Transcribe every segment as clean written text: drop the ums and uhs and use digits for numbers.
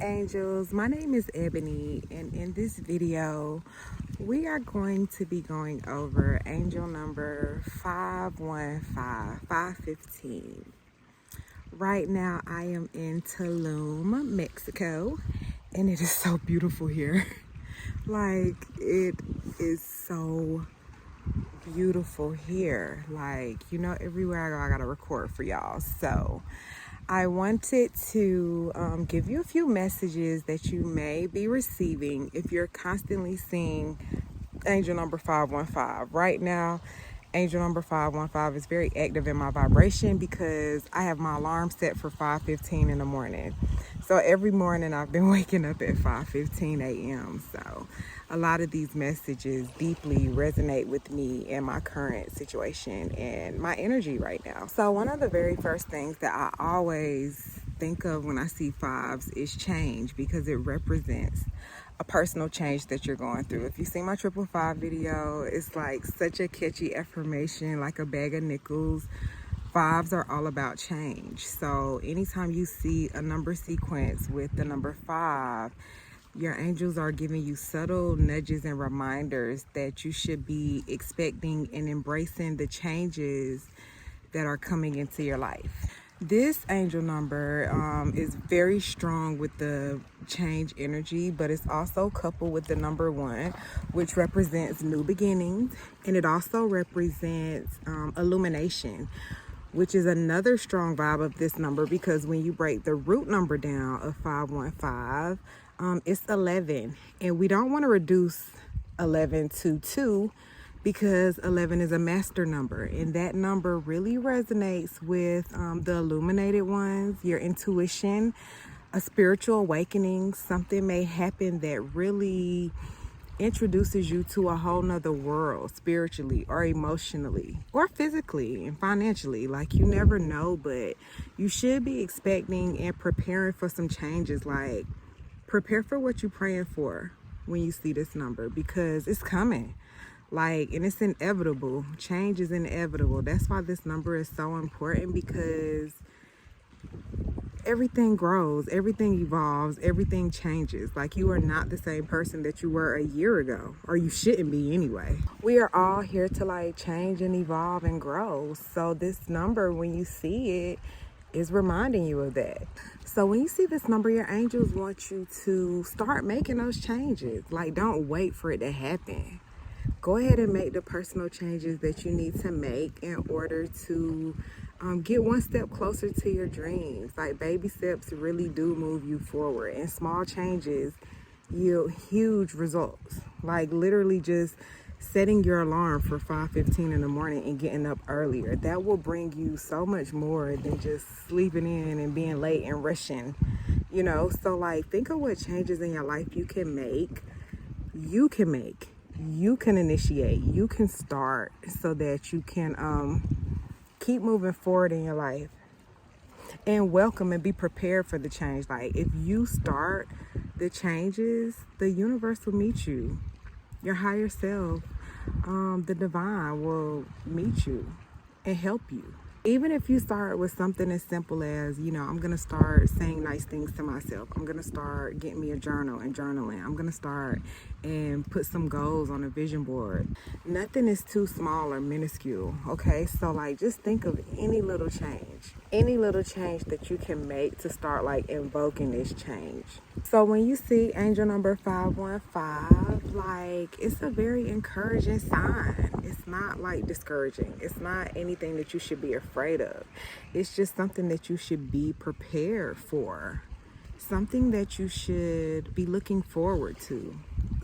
angels, my name is Ebony, and in this video we are going to be going over angel number 515. Right now I am in Tulum, Mexico, and it is so beautiful here. Like, it is so beautiful here. Like, you know, everywhere I go I gotta record for y'all. So I wanted to give you a few messages that you may be receiving if you're constantly seeing angel number 515. Right now, angel number 515 is very active in my vibration because I have my alarm set for 5:15 in the morning. So every morning I've been waking up at 5:15 a.m. So a lot of these messages deeply resonate with me in my current situation and my energy right now. So one of the very first things that I always think of when I see fives is change, because it represents a personal change that you're going through. If you see my 555 video, it's like such a catchy affirmation, like a bag of nickels. Fives are all about change. So anytime you see a number sequence with the number 5, your angels are giving you subtle nudges and reminders that you should be expecting and embracing the changes that are coming into your life. This angel number is very strong with the change energy, but it's also coupled with the number 1, which represents new beginnings, and it also represents illumination, which is another strong vibe of this number, because when you break the root number down of 515, it's 11, and we don't want to reduce 11 to 2 because 11 is a master number, and that number really resonates with the illuminated ones, your intuition, a spiritual awakening. Something may happen that really introduces you to a whole nother world, spiritually or emotionally or physically and financially. Like, you never know, but you should be expecting and preparing for some changes. Like, prepare for what you're praying for when you see this number, because it's coming. Like, and it's inevitable. Change is inevitable. That's why this number is so important, because everything grows, everything evolves, everything changes. Like, you are not the same person that you were a year ago, or you shouldn't be anyway. We are all here to like change and evolve and grow. So this number, when you see it, is reminding you of that. So when you see this number, your angels want you to start making those changes. Like, don't wait for it to happen. Go ahead and make the personal changes that you need to make in order to get one step closer to your dreams. Like, baby steps really do move you forward, and small changes yield huge results. Like, literally just setting your alarm for 5:15 in the morning and getting up earlier, that will bring you so much more than just sleeping in and being late and rushing, you know. So like, think of what changes in your life you can make, you can initiate, you can start, so that you can keep moving forward in your life and welcome and be prepared for the change. Like, if you start the changes, the universe will meet you. Your higher self, the divine, will meet you and help you. Even if you start with something as simple as, you know, I'm going to start saying nice things to myself. I'm going to start getting me a journal and journaling. I'm going to start and put some goals on a vision board. Nothing is too small or minuscule, okay? So like, just think of any little change that you can make to start like invoking this change. So when you see angel number 515, like, it's a very encouraging sign. It's not like discouraging. It's not anything that you should be afraid of. It's just something that you should be prepared for. Something that you should be looking forward to.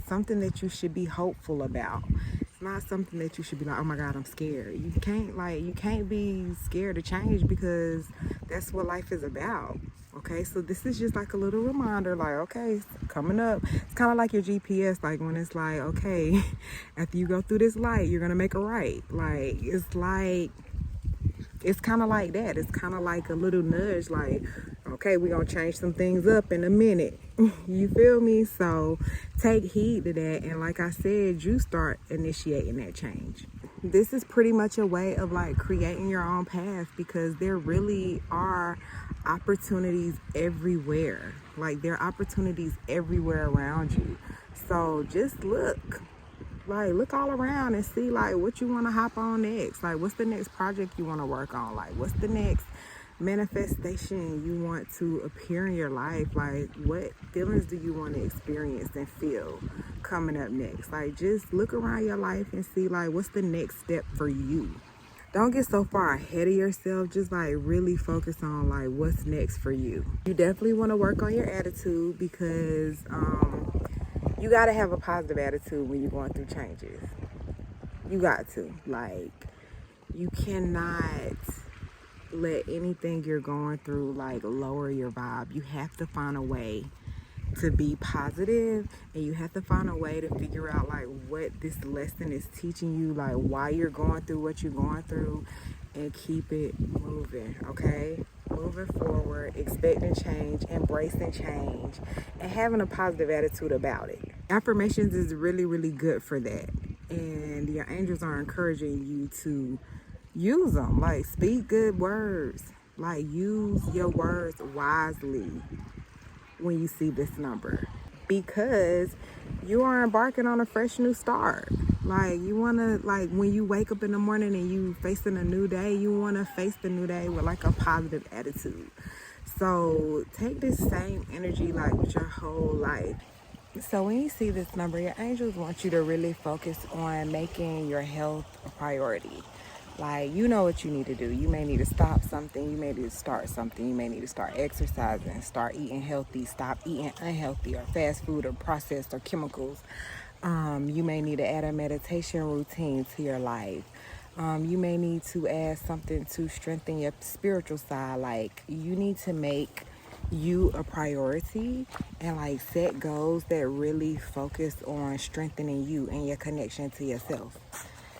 Something that you should be hopeful about. It's not something that you should be like, oh my God, I'm scared. You can't be scared to change, because that's what life is about. Okay, so this is just like a little reminder, like, okay, it's coming up. It's kind of like your GPS, like when it's like, okay, after you go through this light, you're gonna make a right. Like, it's kind of like that. It's kind of like a little nudge, like, okay, we're gonna change some things up in a minute. You feel me? So take heed to that, and like I said, you start initiating that change. this is pretty much a way of like creating your own path, because there really are opportunities everywhere. Like there are opportunities everywhere around you. So just look all around and see like what you want to hop on next. Like what's the next project you want to work on? Like what's the next manifestation you want to appear in your life? Like what feelings do you want to experience and feel coming up next? Like just look around your life and see like what's the next step for you. Don't get so far ahead of yourself. Just like really focus on like what's next for you. You definitely want to work on your attitude, because you got to have a positive attitude when you're going through changes. You got to. Like, you cannot let anything you're going through, like, lower your vibe. You have to find a way to be positive, and you have to find a way to figure out, like, what this lesson is teaching you, like, why you're going through what you're going through, and keep it moving, okay? Moving forward, expecting change, embracing change, and having a positive attitude about it. Affirmations is really, really good for that. And your angels are encouraging you to use them. Like, speak good words. Like, use your words wisely when you see this number, because you are embarking on a fresh new start. Like you want to, like when you wake up in the morning and you facing a new day, you want to face the new day with like a positive attitude. So take this same energy like with your whole life. So when you see this number, your angels want you to really focus on making your health a priority. Like, you know what you need to do. You may need to stop something. You may need to start something. You may need to start exercising, start eating healthy, stop eating unhealthy or fast food or processed or chemicals. You may need to add a meditation routine to your life. You may need to add something to strengthen your spiritual side. Like, you need to make you a priority and like set goals that really focus on strengthening you and your connection to yourself.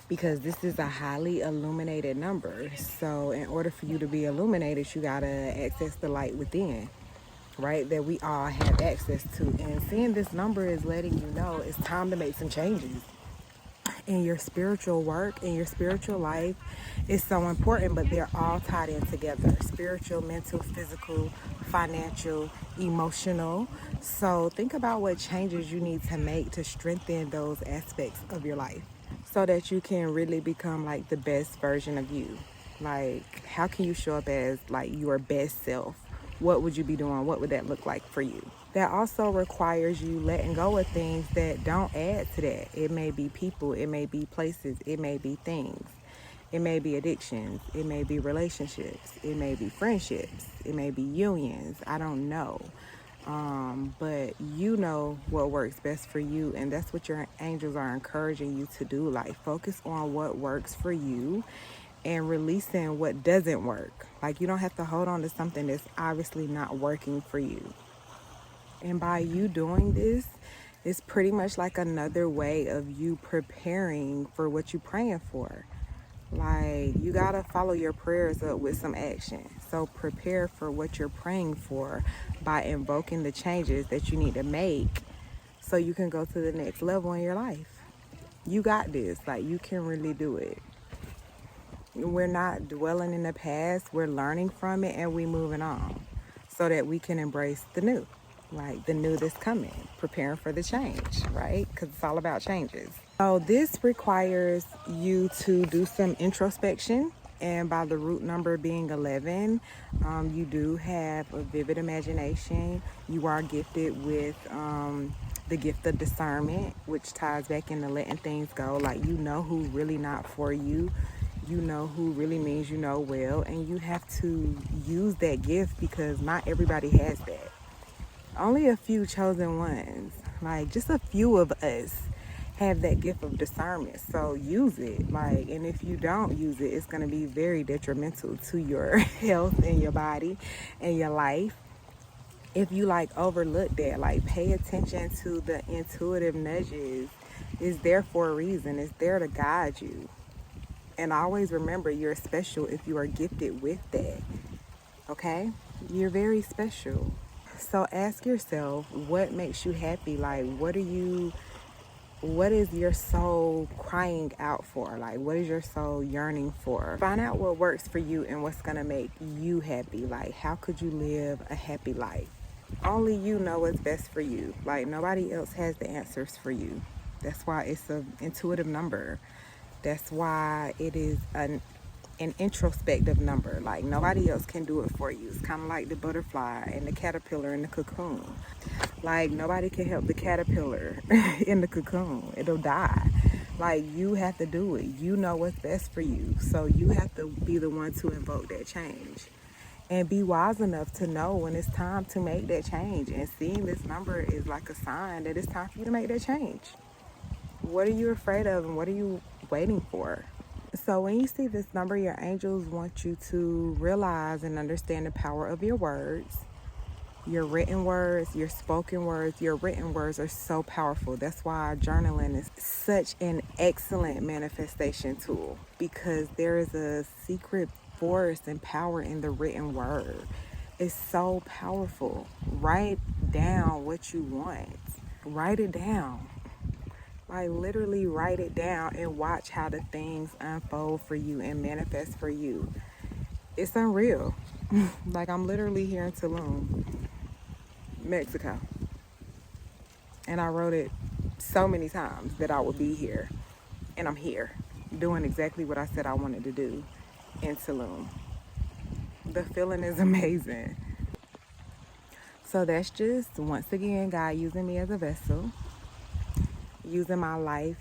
Because this is a highly illuminated number. So in order for you to be illuminated, you gotta access the light within, right? That we all have access to. And seeing this number is letting you know it's time to make some changes. In your spiritual work, in your spiritual life is so important, but they're all tied in together. Spiritual, mental, physical, financial, emotional. So think about what changes you need to make to strengthen those aspects of your life, so that you can really become like the best version of you. Like, how can you show up as like your best self? What would you be doing? What would that look like for you? That also requires you letting go of things that don't add to that. It may be people, it may be places, it may be things, it may be addictions, it may be relationships, it may be friendships, it may be unions. I don't know. But you know what works best for you, and that's what your angels are encouraging you to do. Like, focus on what works for you and releasing what doesn't work. Like, you don't have to hold on to something that's obviously not working for you. And by you doing this, it's pretty much like another way of you preparing for what you're praying for. Like, you gotta follow your prayers up with some action. So prepare for what you're praying for by invoking the changes that you need to make so you can go to the next level in your life. You got this. Like, you can really do it. We're not dwelling in the past. We're learning from it and we moving on so that we can embrace the new. Like the new that's coming, preparing for the change, right? Because it's all about changes. So this requires you to do some introspection, and by the root number being 11, you do have a vivid imagination. You are gifted with the gift of discernment, which ties back into letting things go. Like, you know who really not for you. You know who really means you know well, and you have to use that gift because not everybody has that. Only a few chosen ones, like just a few of us, have that gift of discernment. So use it. Like, and if you don't use it, it's going to be very detrimental to your health and your body and your life. If you like overlook that, like pay attention to the intuitive nudges. It's there for a reason. It's there to guide you. And always remember, you're special if you are gifted with that. Okay? You're very special. So ask yourself, what makes you happy? Like, what what is your soul crying out for? Like, what is your soul yearning for? Find out what works for you and what's gonna make you happy. Like, how could you live a happy life? Only you know what's best for you. Like, nobody else has the answers for you. That's why it's an intuitive number. That's why it is an introspective number. Like, nobody else can do it for you. It's kind of like the butterfly and the caterpillar in the cocoon. Like, nobody can help the caterpillar in the cocoon. It'll die. Like, you have to do it. You know what's best for you. So you have to be the one to invoke that change. And be wise enough to know when it's time to make that change. And seeing this number is like a sign that it's time for you to make that change. What are you afraid of and what are you waiting for? So when you see this number, your angels want you to realize and understand the power of your words. Your written words, your spoken words, your written words are so powerful. That's why journaling is such an excellent manifestation tool, because there is a secret force and power in the written word. It's so powerful. Write down what you want. Write it down. Like, literally write it down and watch how the things unfold for you and manifest for you. It's unreal. Like, I'm literally here in Tulum, Mexico. And I wrote it so many times that I would be here. And I'm here doing exactly what I said I wanted to do in Tulum. The feeling is amazing. So that's just, once again, God using me as a vessel, using my life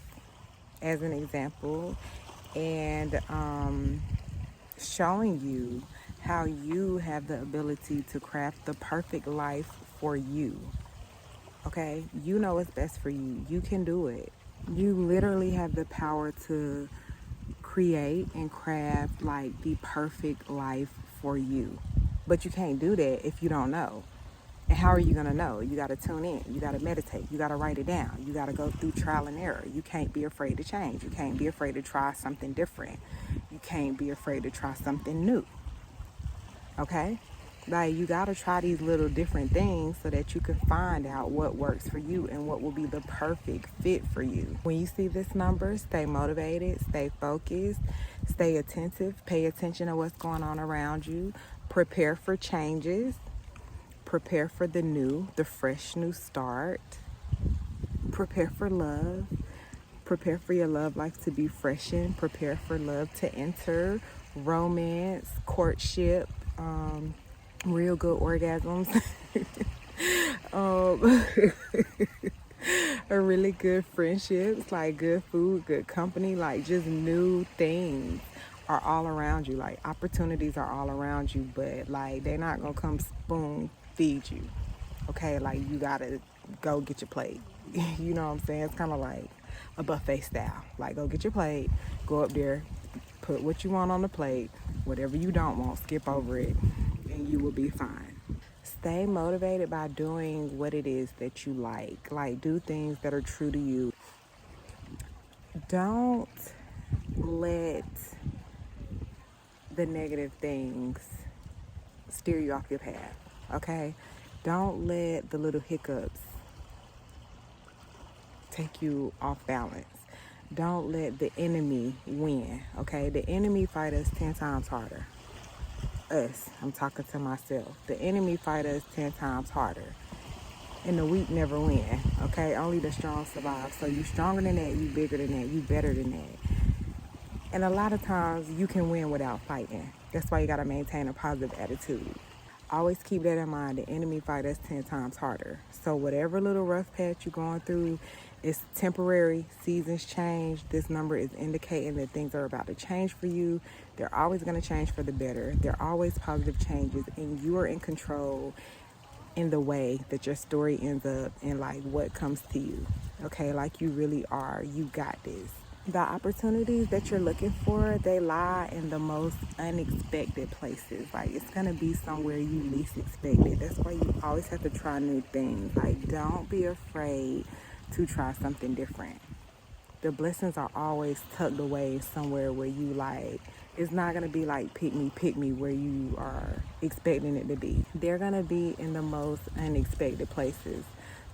as an example, and showing you how you have the ability to craft the perfect life for you. Okay? You know what's best for you. You can do it. You literally have the power to create and craft like the perfect life for you. But you can't do that if you don't know. And how are you going to know? You got to tune in. You got to meditate. You got to write it down. You got to go through trial and error. You can't be afraid to change. You can't be afraid to try something different. You can't be afraid to try something new. Okay? Like, you got to try these little different things so that you can find out what works for you and what will be the perfect fit for you. When you see this number, stay motivated, stay focused, stay attentive, pay attention to what's going on around you, prepare for changes. Prepare for the new, the fresh new start. Prepare for love. Prepare for your love life to be freshened. Prepare for love to enter. Romance, courtship, real good orgasms. A really good friendships, like good food, good company, like just new things are all around you. Like, opportunities are all around you, but like, they're not gonna come spoon feed you. Okay, like, you gotta go get your plate. You know what I'm saying? It's kind of like a buffet style. Like, go get your plate, go up there, put what you want on the plate, whatever you don't want, skip over it, and you will be fine. Stay motivated by doing what it is that you like. Like, do things that are true to you. Don't let the negative things steer you off your path. Okay? Don't let the little hiccups take you off balance. Don't let the enemy win. Okay? The enemy fight us 10 times harder. Us. I'm talking to myself. The enemy fight us 10 times harder. And the weak never win. Okay? Only the strong survive. So you stronger than that, you bigger than that, you better than that. And a lot of times you can win without fighting. That's why you gotta maintain a positive attitude. Always keep that in mind. The enemy fight us 10 times harder. So whatever little rough patch you're going through, it's temporary. Seasons change. This number is indicating that things are about to change for you. They're always going to change for the better. They're always positive changes, and you are in control in the way that your story ends up and like what comes to you. Okay, like, you really are. You got this. The opportunities that you're looking for, they lie in the most unexpected places. Like, it's going to be somewhere you least expect it. That's why you always have to try new things. Like, don't be afraid to try something different. The blessings are always tucked away somewhere where you like, it's not going to be like pick me where you are expecting it to be. They're going to be in the most unexpected places.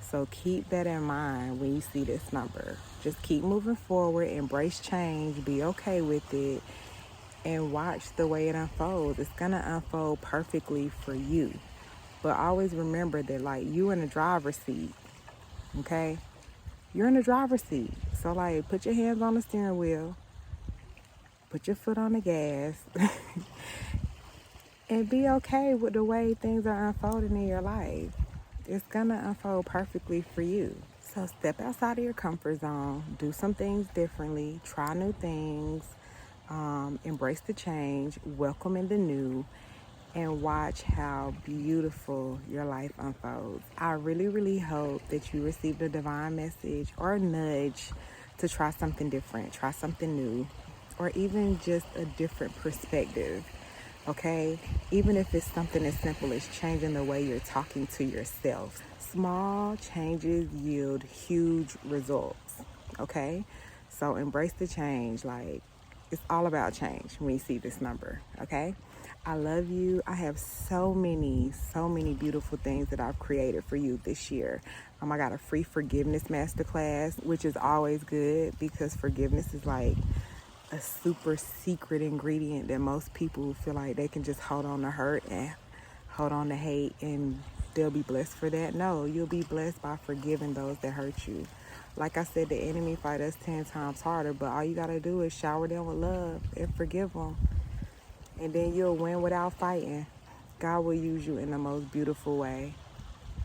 So keep that in mind when you see this number. Just keep moving forward, embrace change, be okay with it, and watch the way it unfolds. It's gonna unfold perfectly for you. But always remember that, like, you in the driver's seat, okay? You're in the driver's seat. So, like, put your hands on the steering wheel, put your foot on the gas, and be okay with the way things are unfolding in your life. It's gonna unfold perfectly for you. So step outside of your comfort zone, do some things differently, try new things, embrace the change, welcome in the new, and watch how beautiful your life unfolds. I really, really hope that you received a divine message or a nudge to try something different, try something new, or even just a different perspective. Okay, even if it's something as simple as changing the way you're talking to yourself. Small changes yield huge results. Okay, so embrace the change. Like, it's all about change when you see this number. Okay, I love you. I have so many beautiful things that I've created for you this year. I got a free forgiveness masterclass, which is always good because forgiveness is like a super secret ingredient that most people feel like they can just hold on to hurt and hold on to hate and they'll be blessed for that. No, you'll be blessed by forgiving those that hurt you. Like I said, the enemy fight us 10 times harder, but all you gotta do is shower them with love and forgive them, and then you'll win without fighting. God will use you in the most beautiful way,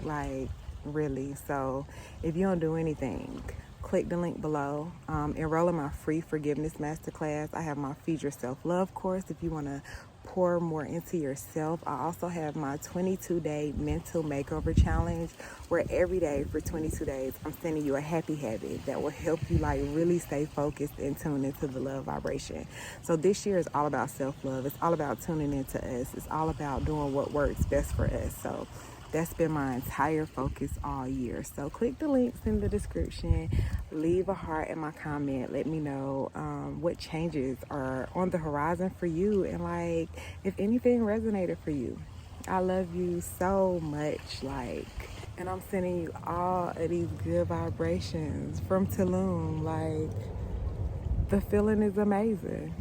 like, really. So if you don't do anything, click the link below. Enroll in my free forgiveness masterclass. I have my Feed Yourself Love course if you want to pour more into yourself. I also have my 22-day mental makeover challenge, where every day for 22 days I'm sending you a happy habit that will help you, like, really stay focused and tune into the love vibration. So this year is all about self-love. It's all about tuning into us. It's all about doing what works best for us. So that's been my entire focus all year. So click the links in the description. Leave a heart in my comment. Let me know what changes are on the horizon for you, and, like, if anything resonated for you. I love you so much, like, and I'm sending you all of these good vibrations from Tulum. Like, the feeling is amazing.